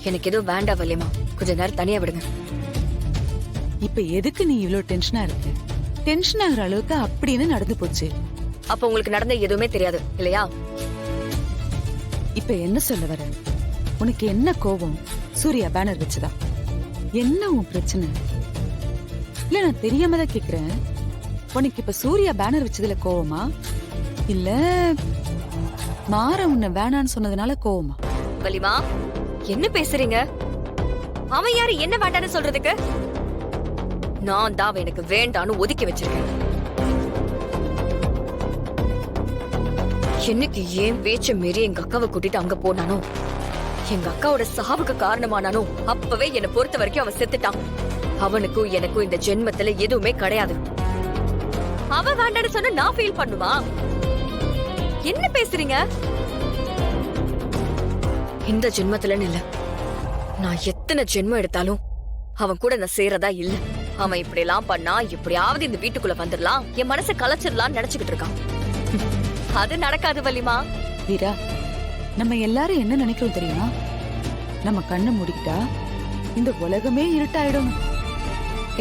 எனக்கு எதுவும் வேண்டாம் வள்ளிமா. கொஞ்ச நேரம் தனியா விடுங்க. இப்ப எதுக்கு நீ இவ்ளோ டென்ஷனா இருக்க? டென்ஷன் ஆகுற அளவுக்கு அப்படின்னு நடந்து போச்சு. அப்ப உங்களுக்கு நடந்த எதுவுமே தெரியாது இல்லையா? இப்ப என்ன சொல்ல வர? உனக்கு என்ன கோபம்? சூர்யா பேனர் வச்சுதா? என்ன உன் பிரச்சனை? இல்ல நான் தெரியாம தான் கேக்குறேன். உனக்கு இப்ப சூர்யா பேனர் வச்சதுல கோவமா, இல்ல மாற உன்னை வேணான்னு சொன்னதுனால கோவமா? வள்ளிமா, என்ன பேசுறீங்க? அவன் யாரு என்ன வேண்டான்னு சொல்றதுக்கு? நான் தான் அவன் எனக்கு வேண்டான்னு ஒதுக்கி வச்சிருக்கேன். என்னைக்கு ஏன் பேச்ச மீறி எங்க அக்காவை கூட்டிட்டு அங்க போனானோ, எங்க அக்காவோட சாவுக்கு காரணமானானோ, அப்பவே என்னை பொறுத்த வரைக்கும் அவன் செத்துட்டான். அவனுக்கும் எனக்கும் இந்த ஜென்மத்துல எதுவுமே கிடையாது. அவன் வேண்டான்னு சொன்னா நான் ஃபீல் பண்ணுமா? என்ன பேசுறீங்க? இந்த ஜென்மத்துலன்னு இல்ல, நான் எத்தனை ஜென்மம் எடுத்தாலும் அவன் கூட நான் சேரதா இல்ல. அவன் இப்படி எல்லாம் பண்ணா எப்படியாவது இந்த வீட்டுக்குள்ள வந்துடலாம், என் மனசை கலைச்சிடலாம்னு நினைச்சுக்கிட்டு இருக்கான். அது நடக்காது வள்ளிமா. வீரா, நம்ம எல்லாரும் என்ன நினைக்கிறோம் தெரியுமா? நம்ம கண்ணை மூடிக்கிட்டா இந்த உலகமே இருட்டாயிடும்.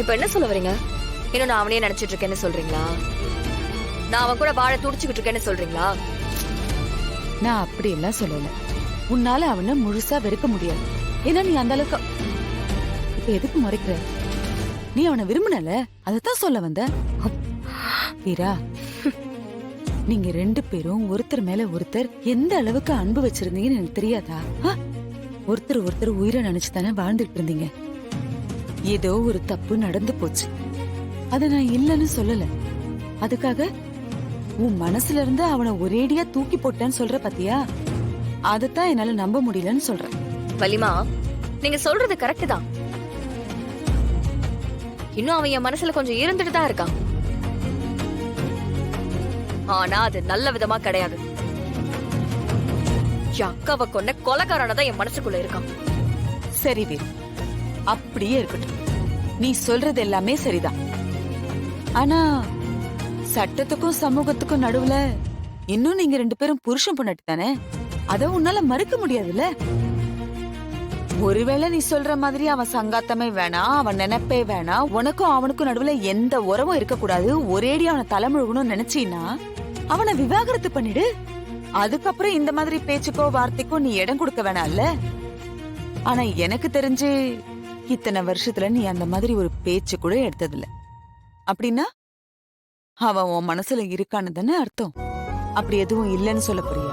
இப்ப என்ன சொல்ல வரீங்க? இன்னும் நான் அவனே நினைச்சிட்டு இருக்கேன்னு சொல்றீங்களா? நான் அவன் கூட வாழ துடிச்சுக்கிட்டு இருக்கேன்னு சொல்றீங்களா? நான் அப்படி எல்லாம் சொல்லல. உன்னால அவனை முழுசா வெறுக்க முடியாது. ஏன்னா நீ அந்த அளவுக்கு. இப்ப எதுக்கு முறைக்கிற? நீ அவனை விரும்பினல, அதத்தான் சொல்ல வந்த. வீரா, நீங்க ரெண்டு பேரும் ஒருத்தர் மேல ஒருத்தர் எந்த அளவுக்கு அன்பு வச்சிருந்தீங்கன்னு எனக்கு தெரியாதா? ஒருத்தர் ஒருத்தர் உயிரை நினைச்சுதானே வாழ்ந்துட்டு இருந்தீங்க. ஏதோ ஒரு தப்பு நடந்து போச்சு, அத நான் இல்லன்னு சொல்லல. அதுக்காக உன் மனசுல இருந்து அவனை ஒரேடியா தூக்கி போட்டேன்னு சொல்ற பாத்தியா? அதத்தான் என்னால நம்ப முடியலன்னு சொல்றேன். வள்ளிமா, நீங்க சொல்றது கரெக்ட் தான். இன்னும் அவன் என் மனசுல கொஞ்சம் இருந்துட்டு தான் இருக்கான். ஆனா அது நல்ல விதமா கிடையாது. என் அக்காவை கொன்ன கொலைகாரனதான் என் மனசுக்குள்ள இருக்கான். சரி வீர், அப்படியே இருக்கட்டும். நீ சொல்றது எல்லாமே சரிதான். ஆனா சட்டத்துக்கும் சமூகத்துக்கும் நடுவுல இன்னும் நீங்க ரெண்டு பேரும் புருஷன் பொண்டாட்டி தானே? அத உன்னால மறுக்க முடியாதுல்ல. ஒருவேளை நீ சொல்ற மாதிரி அவன் சங்காத்தமே வேணாம், அவன் நினைப்பே வேணாம், உனக்கும் அவனுக்கும் நடுவுல எந்த உறவும் இருக்க கூடாது, ஒரேடி அவனை தலைமுழுகணும்னு நினைச்சீன்னா அவனை விவாகரத்து பண்ணிடு. அதுக்கப்புறம் இந்த மாதிரி பேச்சுக்கோ வார்த்தைக்கோ நீ இடம் கொடுக்க வேணாம்ல. ஆனா எனக்கு தெரிஞ்சு இத்தனை வருஷத்துல நீ அந்த மாதிரி ஒரு பேச்சு கூட எடுத்ததில்ல. அப்படின்னா அவன் உன் மனசுல இருக்கான்னு தானே அர்த்தம். அப்படி எதுவும் இல்லைன்னு சொல்ல போறியா?